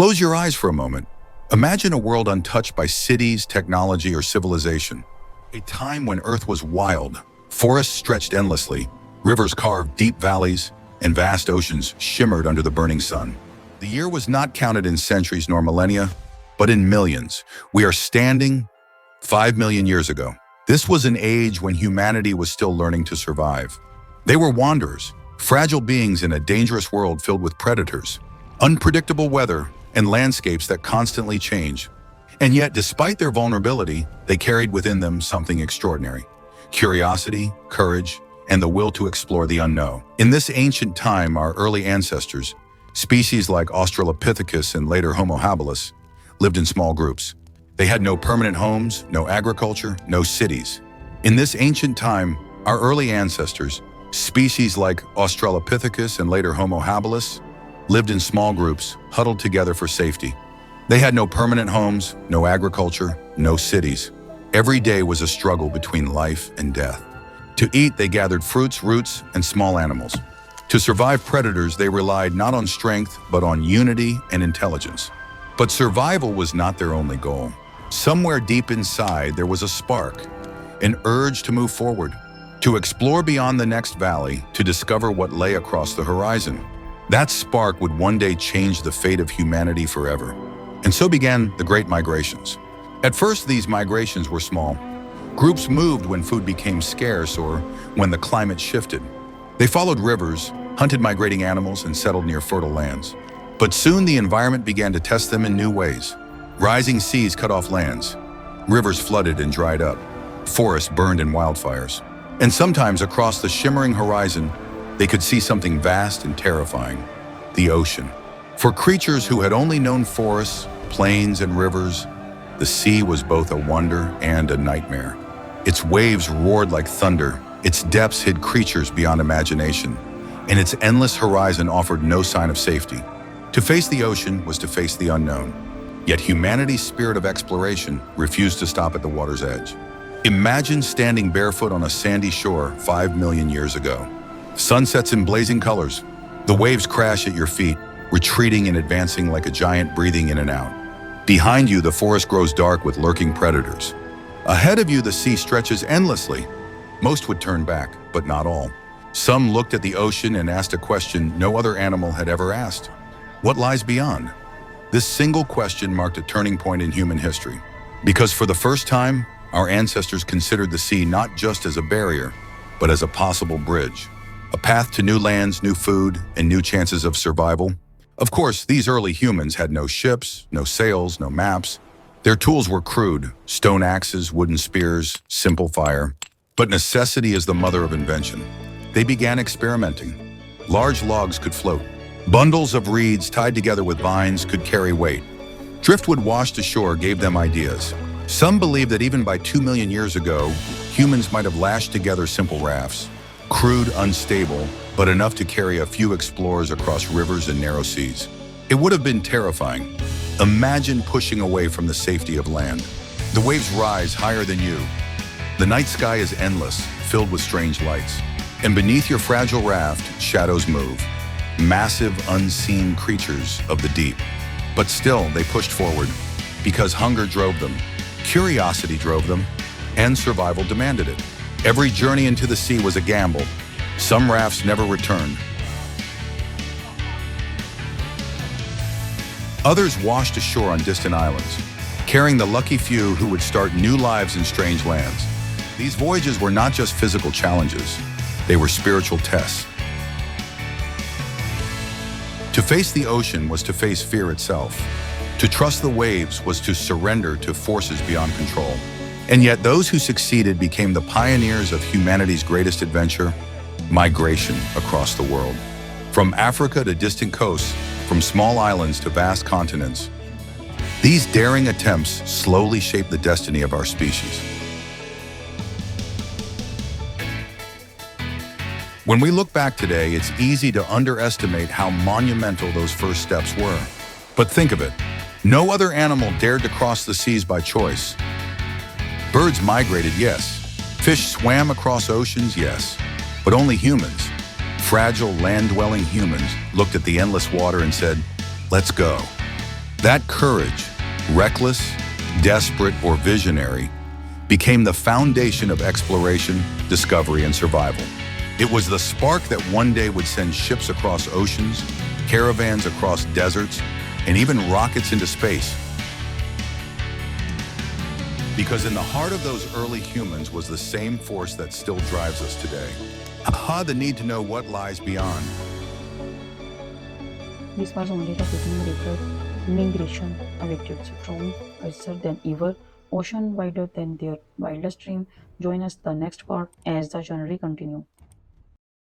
Close your eyes for a moment. Imagine a world untouched by cities, technology, or civilization. A time when Earth was wild, forests stretched endlessly, rivers carved deep valleys, and vast oceans shimmered under the burning sun. The year was not counted in centuries nor millennia, but in millions. We are standing 5 million years ago. This was an age when humanity was still learning to survive. They were wanderers, fragile beings in a dangerous world filled with predators, unpredictable weather, and landscapes that constantly change. And yet, despite their vulnerability, they carried within them something extraordinary: curiosity, courage, and the will to explore the unknown. In this ancient time, our early ancestors, species like Australopithecus and later Homo habilis, lived in small groups. They had no permanent homes, no agriculture, no cities. In this ancient time, our early ancestors, species like Australopithecus and later Homo habilis, lived in small groups, huddled together for safety. They had no permanent homes, no agriculture, no cities. Every day was a struggle between life and death. To eat, they gathered fruits, roots, and small animals. To survive predators, they relied not on strength, but on unity and intelligence. But survival was not their only goal. Somewhere deep inside, there was a spark, an urge to move forward, to explore beyond the next valley, to discover what lay across the horizon. That spark would one day change the fate of humanity forever. And so began the Great Migrations. At first, these migrations were small. Groups moved when food became scarce or when the climate shifted. They followed rivers, hunted migrating animals, and settled near fertile lands. But soon the environment began to test them in new ways. Rising seas cut off lands. Rivers flooded and dried up. Forests burned in wildfires. And sometimes across the shimmering horizon, they could see something vast and terrifying: the ocean. For creatures who had only known forests, plains, and rivers, the sea was both a wonder and a nightmare. Its waves roared like thunder, its depths hid creatures beyond imagination, and its endless horizon offered no sign of safety. To face the ocean was to face the unknown. Yet humanity's spirit of exploration refused to stop at the water's edge. Imagine standing barefoot on a sandy shore 5 million years ago. Sunsets in blazing colors. The waves crash at your feet, retreating and advancing like a giant breathing in and out. Behind you, the forest grows dark with lurking predators. Ahead of you, the sea stretches endlessly. Most would turn back, but not all. Some looked at the ocean and asked a question no other animal had ever asked: what lies beyond? This single question marked a turning point in human history. Because for the first time, our ancestors considered the sea not just as a barrier, but as a possible bridge. A path to new lands, new food, and new chances of survival. Of course, these early humans had no ships, no sails, no maps. Their tools were crude: stone axes, wooden spears, simple fire. But necessity is the mother of invention. They began experimenting. Large logs could float. Bundles of reeds tied together with vines could carry weight. Driftwood washed ashore gave them ideas. Some believe that even by 2 million years ago, humans might have lashed together simple rafts. Crude, unstable, but enough to carry a few explorers across rivers and narrow seas. It would have been terrifying. Imagine pushing away from the safety of land. The waves rise higher than you. The night sky is endless, filled with strange lights. And beneath your fragile raft, shadows move. Massive, unseen creatures of the deep. But still, they pushed forward because hunger drove them, curiosity drove them, and survival demanded it. Every journey into the sea was a gamble. Some rafts never returned. Others washed ashore on distant islands, carrying the lucky few who would start new lives in strange lands. These voyages were not just physical challenges, they were spiritual tests. To face the ocean was to face fear itself. To trust the waves was to surrender to forces beyond control. And yet those who succeeded became the pioneers of humanity's greatest adventure: migration across the world. From Africa to distant coasts, from small islands to vast continents, these daring attempts slowly shaped the destiny of our species. When we look back today, it's easy to underestimate how monumental those first steps were. But think of it. No other animal dared to cross the seas by choice. Birds migrated, yes. Fish swam across oceans, yes. But only humans, fragile land-dwelling humans, looked at the endless water and said, "Let's go." That courage, reckless, desperate, or visionary, became the foundation of exploration, discovery, and survival. It was the spark that one day would send ships across oceans, caravans across deserts, and even rockets into space. Because in the heart of those early humans was the same force that still drives us today. The need to know what lies beyond. This was only the beginning. Migration, altitudes strong, wiser than ever, ocean wider than their wildest dream. Join us the next part as the journey continue.